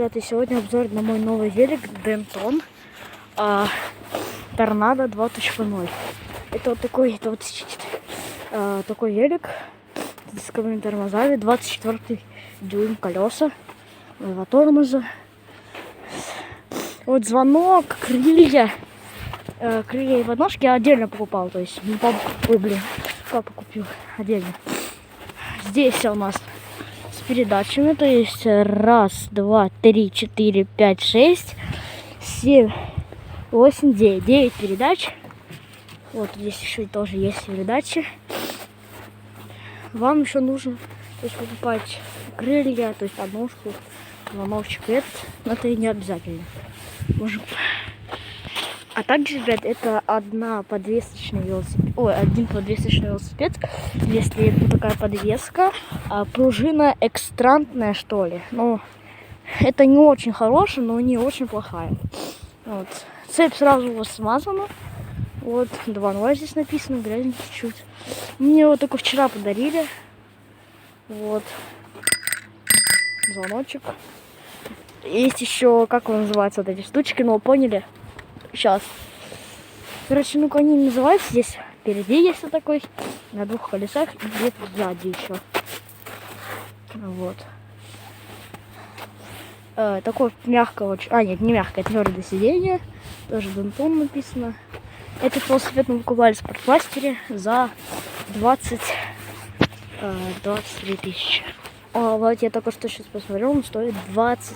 ребята, сегодня обзор на мой новый велик Denton Торнадо 2.0. Это вот такой, такой велик с дисковыми тормозами, 24 дюйм колеса, два тормоза. Вот звонок, крылья. Крылья и подножки я отдельно покупал, то есть папа купил отдельно. Здесь у нас с передачами, то есть 1, 2, 3, 4, 5, 6, 7, 8, 9 передач. Вот здесь еще тоже есть передачи. Вам еще нужно, то есть, покупать крылья, то есть подножку, звоночек. Это не обязательно. А также, ребят, это один подвесочный велосипед, если это такая подвеска, пружина экстрантная, что ли. Ну, это не очень хорошая, но не очень плохая. Вот. Цепь сразу у вас смазана. Вот, 2.0 здесь написано, грязно чуть-чуть. Мне вот только вчера подарили. Вот. Звоночек. Есть еще, как он называется, вот эти штучки, но поняли? Сейчас. Короче, ну-ка они называются. Здесь впереди есть вот такой, на 2 колесах, и где-то сзади еще. Вот. Такое мягкое, нет, не мягкое, твердое сиденье. Тоже Denton написано. Этот велосипед мы покупали в спортмастере за 23 тысячи. Вот я только что сейчас посмотрел, он стоит 20.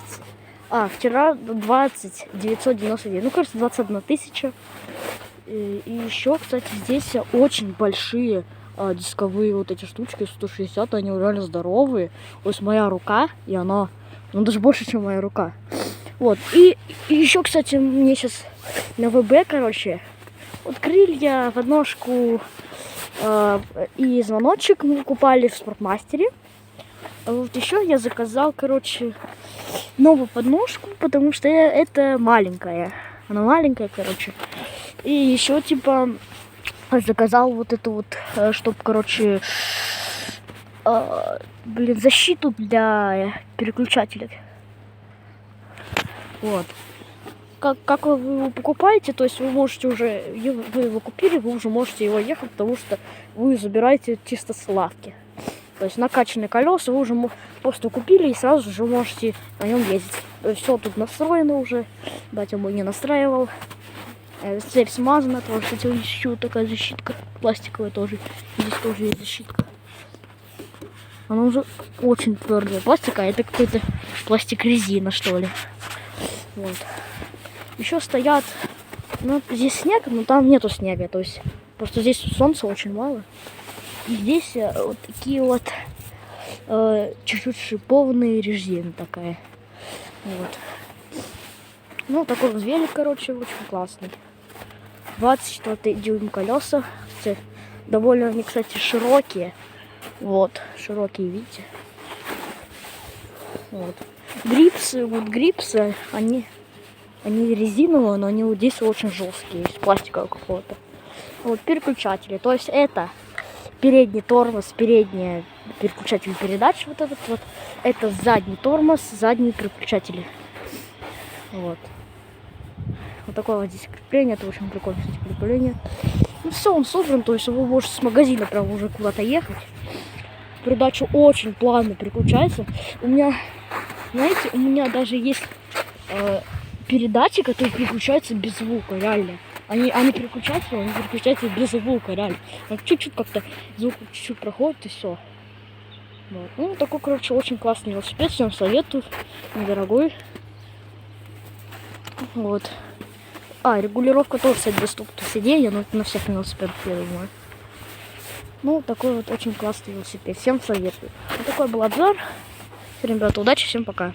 Вчера 20 999. Ну, кажется, 21 тысяча. И еще, кстати, здесь очень большие дисковые вот эти штучки 160, они реально здоровые. То есть моя рука, и она, ну, даже больше, чем моя рука. Вот. И еще, кстати, мне сейчас на ВБ, короче, вот крылья, подножку и звоночек мы купали в спортмастере. Вот еще я заказал, короче, новую подножку, потому что это маленькая. Она маленькая, короче. И еще, типа, заказал вот эту вот, чтобы, короче, защиту для переключателя. Вот. Как вы его покупаете, то есть вы можете уже, вы его купили, вы уже можете его ехать, потому что вы забираете чисто с лавки. То есть накачанные колеса вы уже просто купили и сразу же можете на нем ездить. Все тут настроено уже. Батя мой не настраивал. Цепь смазана, тоже, кстати, еще такая защитка пластиковая тоже. Здесь тоже есть защитка. Она уже очень твердая пластик, а это какой-то пластик-резина, что ли. Вот. Еще стоят, ну, здесь снег, но там нету снега, то есть просто здесь солнца очень мало. И здесь вот такие вот чуть-чуть шипованные резины такая. Вот. Ну, такой вот велик, короче, очень классный. 24 дюйм колеса. Довольно они, кстати, широкие. Вот, широкие, видите. Вот. Грипсы, они резиновые, но они вот здесь очень жесткие, из пластикового какого-то. Вот переключатели. То есть это передний тормоз, передний переключатель передач, вот этот вот. Это задний тормоз, задние переключатели. Вот. Вот такое вот здесь крепление, это очень прикольное, кстати, крепление. Ну все, он собран, то есть вы можете с магазина прям уже куда-то ехать. Передача очень плавно переключается. У меня, знаете, даже есть передачи, которые переключаются без звука, реально. Они переключаются без звука, реально. Чуть-чуть как-то звук чуть-чуть проходит и все. Вот. Ну, такой, короче, очень классный велосипед, всем советую, недорогой. Вот. Регулировка тоже, кстати, доступна сиденья, но это на всех велосипедах, я думаю. Ну, такой вот очень классный велосипед, всем советую. Вот такой был обзор. Всем, ребята, удачи, всем пока.